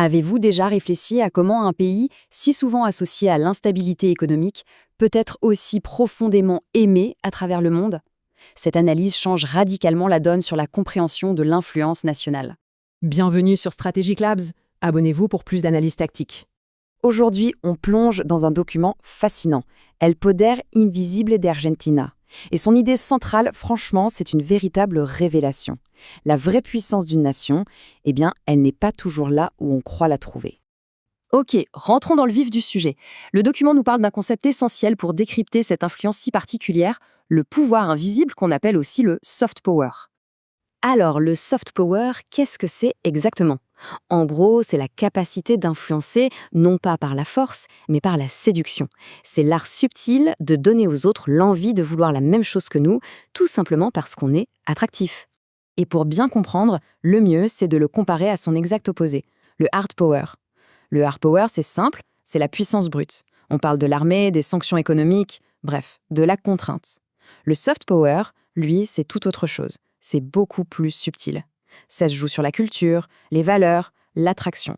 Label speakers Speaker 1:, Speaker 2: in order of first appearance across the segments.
Speaker 1: Avez-vous déjà réfléchi à comment un pays, si souvent associé à l'instabilité économique, peut être aussi profondément aimé à travers le monde? Cette analyse change radicalement la donne sur la compréhension de l'influence nationale.
Speaker 2: Bienvenue sur Strategic Labs. Abonnez-vous pour plus d'analyses tactiques.
Speaker 1: Aujourd'hui, on plonge dans un document fascinant, El Poder Invisible d'Argentina. Et son idée centrale, franchement, c'est une véritable révélation. La vraie puissance d'une nation, eh bien, elle n'est pas toujours là où on croit la trouver. Ok, rentrons dans le vif du sujet. Le document nous parle d'un concept essentiel pour décrypter cette influence si particulière, le pouvoir invisible qu'on appelle aussi le soft power. Alors, le soft power, qu'est-ce que c'est exactement? En gros, c'est la capacité d'influencer, non pas par la force, mais par la séduction. C'est l'art subtil de donner aux autres l'envie de vouloir la même chose que nous, tout simplement parce qu'on est attractif. Et pour bien comprendre, le mieux, c'est de le comparer à son exact opposé, le hard power. Le hard power, c'est simple, c'est la puissance brute. On parle de l'armée, des sanctions économiques, bref, de la contrainte. Le soft power, lui, c'est tout autre chose. C'est beaucoup plus subtil. Ça se joue sur la culture, les valeurs, l'attraction.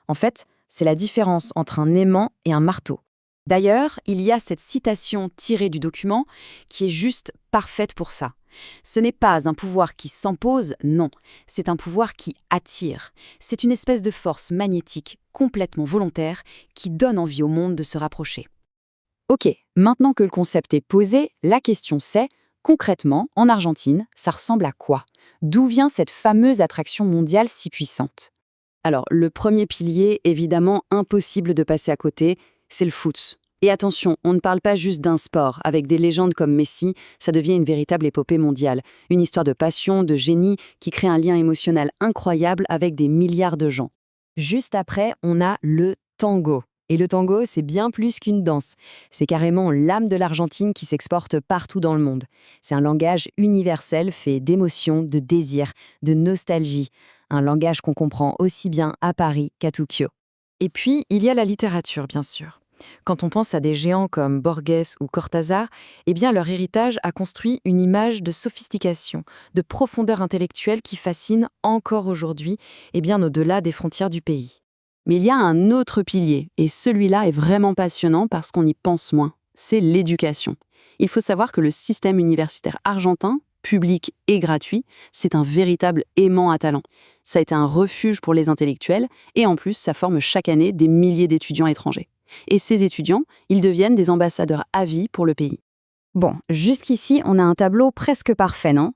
Speaker 1: En fait, c'est la différence entre un aimant et un marteau. D'ailleurs, il y a cette citation tirée du document qui est juste parfaite pour ça. Ce n'est pas un pouvoir qui s'impose, non, c'est un pouvoir qui attire. C'est une espèce de force magnétique complètement volontaire qui donne envie au monde de se rapprocher. Ok, maintenant que le concept est posé, la question c'est, concrètement, en Argentine, ça ressemble à quoi? D'où vient cette fameuse attraction mondiale si puissante? Alors, le premier pilier, évidemment impossible de passer à côté, c'est le foot. Et attention, on ne parle pas juste d'un sport. Avec des légendes comme Messi, ça devient une véritable épopée mondiale. Une histoire de passion, de génie, qui crée un lien émotionnel incroyable avec des milliards de gens. Juste après, on a le tango. Et le tango, c'est bien plus qu'une danse. C'est carrément l'âme de l'Argentine qui s'exporte partout dans le monde. C'est un langage universel fait d'émotions, de désirs, de nostalgie. Un langage qu'on comprend aussi bien à Paris qu'à Tokyo. Et puis, il y a la littérature, bien sûr. Quand on pense à des géants comme Borges ou Cortázar, eh bien leur héritage a construit une image de sophistication, de profondeur intellectuelle qui fascine encore aujourd'hui et bien au-delà des frontières du pays. Mais il y a un autre pilier, et celui-là est vraiment passionnant parce qu'on y pense moins, c'est l'éducation. Il faut savoir que le système universitaire argentin, public et gratuit, c'est un véritable aimant à talent. Ça a été un refuge pour les intellectuels, et en plus, ça forme chaque année des milliers d'étudiants étrangers. Et ces étudiants, ils deviennent des ambassadeurs à vie pour le pays. Bon, jusqu'ici, on a un tableau presque parfait, non?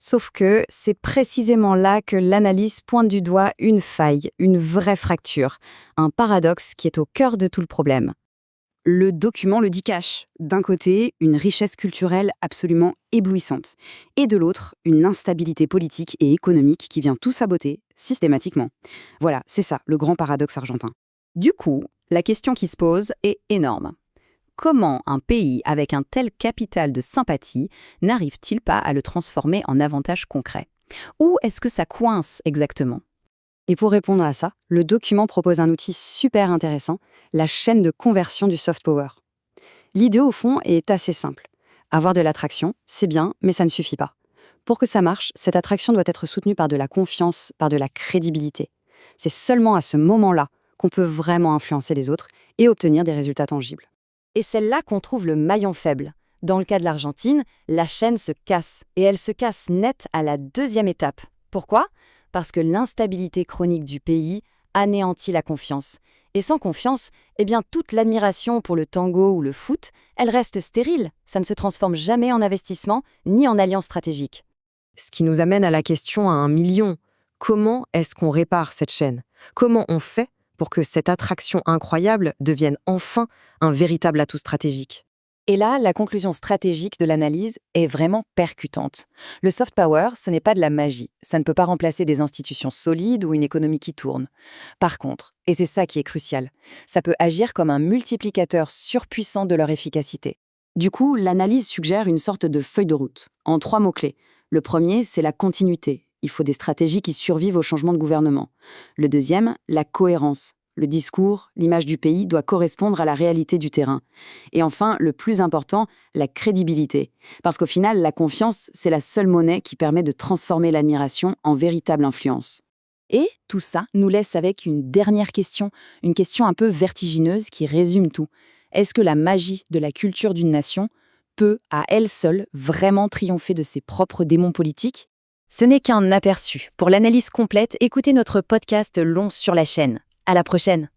Speaker 1: Sauf que c'est précisément là que l'analyse pointe du doigt une faille, une vraie fracture, un paradoxe qui est au cœur de tout le problème. Le document le dit cash. D'un côté, une richesse culturelle absolument éblouissante, et de l'autre, une instabilité politique et économique qui vient tout saboter, systématiquement. Voilà, c'est ça, le grand paradoxe argentin. Du coup, la question qui se pose est énorme. Comment un pays avec un tel capital de sympathie n'arrive-t-il pas à le transformer en avantage concret? Où est-ce que ça coince exactement? Et pour répondre à ça, le document propose un outil super intéressant, la chaîne de conversion du soft power. L'idée au fond est assez simple. Avoir de l'attraction, c'est bien, mais ça ne suffit pas. Pour que ça marche, cette attraction doit être soutenue par de la confiance, par de la crédibilité. C'est seulement à ce moment-là qu'on peut vraiment influencer les autres et obtenir des résultats tangibles. Et c'est là qu'on trouve le maillon faible. Dans le cas de l'Argentine, la chaîne se casse, et elle se casse net à la deuxième étape. Pourquoi? Parce que l'instabilité chronique du pays anéantit la confiance. Et sans confiance, eh bien toute l'admiration pour le tango ou le foot, elle reste stérile. Ça ne se transforme jamais en investissement ni en alliance stratégique. Ce qui nous amène à la question à 1 million. Comment est-ce qu'on répare cette chaîne? Comment on fait pour que cette attraction incroyable devienne enfin un véritable atout stratégique? Et là, la conclusion stratégique de l'analyse est vraiment percutante. Le soft power, ce n'est pas de la magie. Ça ne peut pas remplacer des institutions solides ou une économie qui tourne. Par contre, et c'est ça qui est crucial, ça peut agir comme un multiplicateur surpuissant de leur efficacité. Du coup, l'analyse suggère une sorte de feuille de route, en 3 mots-clés. Le premier, c'est la continuité. Il faut des stratégies qui survivent au changement de gouvernement. Le deuxième, la cohérence. Le discours, l'image du pays doit correspondre à la réalité du terrain. Et enfin, le plus important, la crédibilité. Parce qu'au final, la confiance, c'est la seule monnaie qui permet de transformer l'admiration en véritable influence. Et tout ça nous laisse avec une dernière question, une question un peu vertigineuse qui résume tout. Est-ce que la magie de la culture d'une nation peut, à elle seule, vraiment triompher de ses propres démons politiques ? Ce n'est qu'un aperçu. Pour l'analyse complète, écoutez notre podcast long sur la chaîne. À la prochaine!